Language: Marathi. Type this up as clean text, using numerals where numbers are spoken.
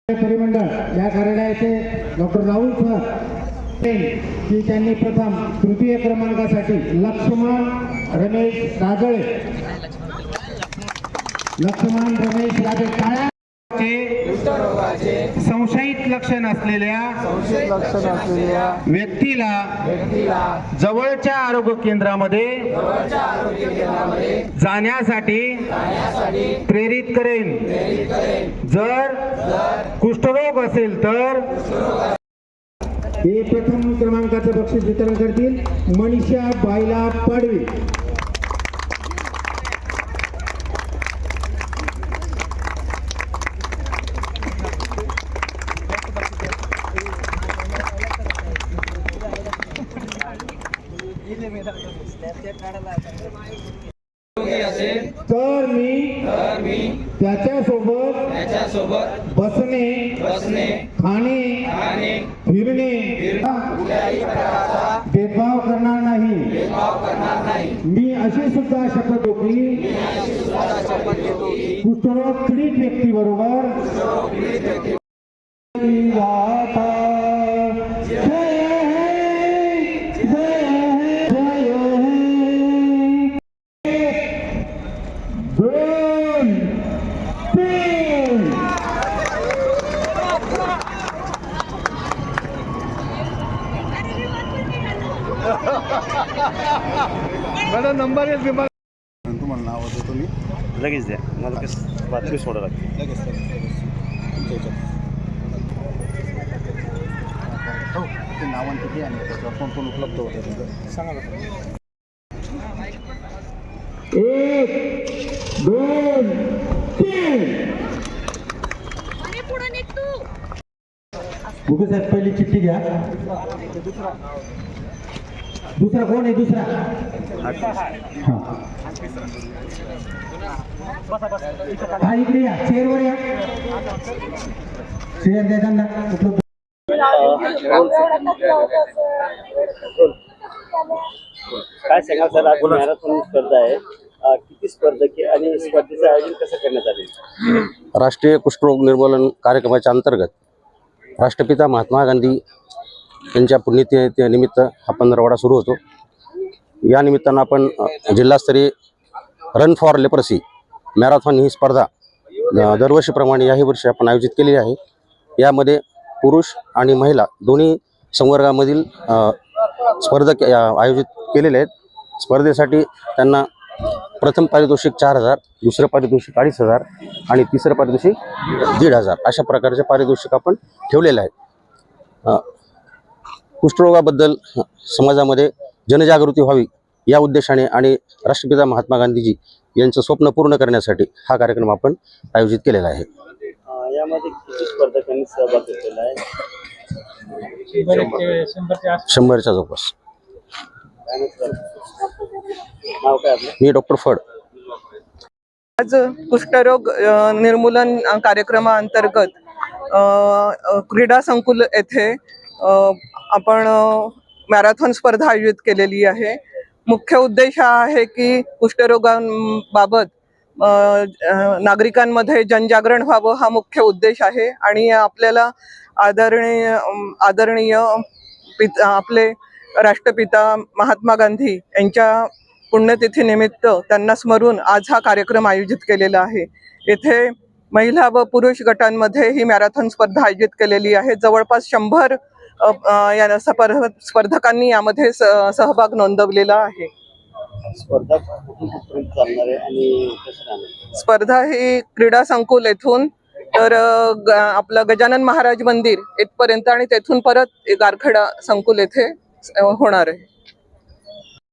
परिमंडळ या कार्यालयाचे डॉक्टर राहुल सर की त्यांनी प्रथम तृतीय क्रमांकासाठी लक्ष्मण रमेश राजे संशयित लक्षण असलेल्या व्यक्तीला जवळच्या आरोग्य केंद्रामध्ये जाण्यासाठी प्रेरित करेन। जर कुष्ठरोग असेल तर हे प्रथम क्रमांकाचं बक्षीस वितरण करतील मनीषा बायला पाडवी। तर मी त्याच्यासोबत बसणे खाणे फिरणे भेदभाव करणार नाही। मी अशी सुद्धा शपथ घेतली कुष्ठरोग पीडित व्यक्तीबरोबर माझा नंबर आहे तुम्हाला नाव देतो मी लगेच द्या मला कसं बातमी सोडा लागते लगेच ते नावान किती आणि त्याच्यावर कोण उपलब्ध होतं सांगा ना। 1 2 3 बुके साहेब पहिली चिठ्ठी घ्या। दूसरा कोण आहे दुसरा हा इकडे या चेअरवर या चेअर द्या त्यांना उपलब्ध। काय सांगाल सर आज मॅरेथॉन स्पर्धा आहे किती स्पर्धक आणि स्पर्धेचं आयोजन कसं करण्यात आले? राष्ट्रीय कुष्ठरोग निर्मूलन कार्यक्रमाच्या अंतर्गत राष्ट्रपिता महात्मा गांधी यांच्या पुण्यतिथीनिमित्त हा पंधरवडा सुरू होतो। या निमित्तानं आपण जिल्हास्तरीय रन फॉर लेप्रसी मॅरेथॉन ही स्पर्धा दरवर्षीप्रमाणे याही वर्षी आपण आयोजित केलेली आहे। यामध्ये पुरुष आणि महिला दोन्ही संवर्गामधील स्पर्धक आयोजित केलेले आहेत। स्पर्धेसाठी त्यांना प्रथम पारितोषिक 4000, दुसरं पारितोषिक 2500 आणि तिसरं पारितोषिक 1500 अशा प्रकारचे पारितोषिक आपण ठेवलेले आहे। कुष्ठरोगाबद्दल समाजामध्ये जनजागृती व्हावी या उद्देशाने आणि राष्ट्रपिता महात्मा गांधीजी यांचं स्वप्न पूर्ण करण्यासाठी हा कार्यक्रम आपण आयोजित केलेला आहे। यामध्ये किती स्पर्धकांनी सहभाग घेतलेला आहे? 100च्या जवळपास। नाव काय आपलं? मी डॉक्टर फड। आज कुष्ठरोग निर्मूलन कार्यक्रमाअंतर्गत क्रीडा संकुल येथे आपण मॅरेथॉन स्पर्धा आयोजित केलेली आहे। मुख्य उद्देश हा आहे की कुष्ठरोगांबाबत नागरिकांमध्ये जनजागरण व्हावं हा मुख्य उद्देश आहे। आणि आपल्याला आदरणीय आपले राष्ट्रपिता महात्मा गांधी यांच्या पुण्यतिथीनिमित्त त्यांना स्मरून आज हा कार्यक्रम आयोजित केलेला आहे। येथे महिला व पुरुष गटांमध्ये ही मॅरेथॉन स्पर्धा आयोजित केलेली आहे। जवळपास 100 स्पर्धकांनी यामध्ये सहभाग नोंदवलेला आहे। स्पर्धा ही क्रीडा संकुल येथून तर आपलं गजानन महाराज मंदिर इथपर्यंत आणि तेथून परत गारखेडा संकुल येथे होणार आहे।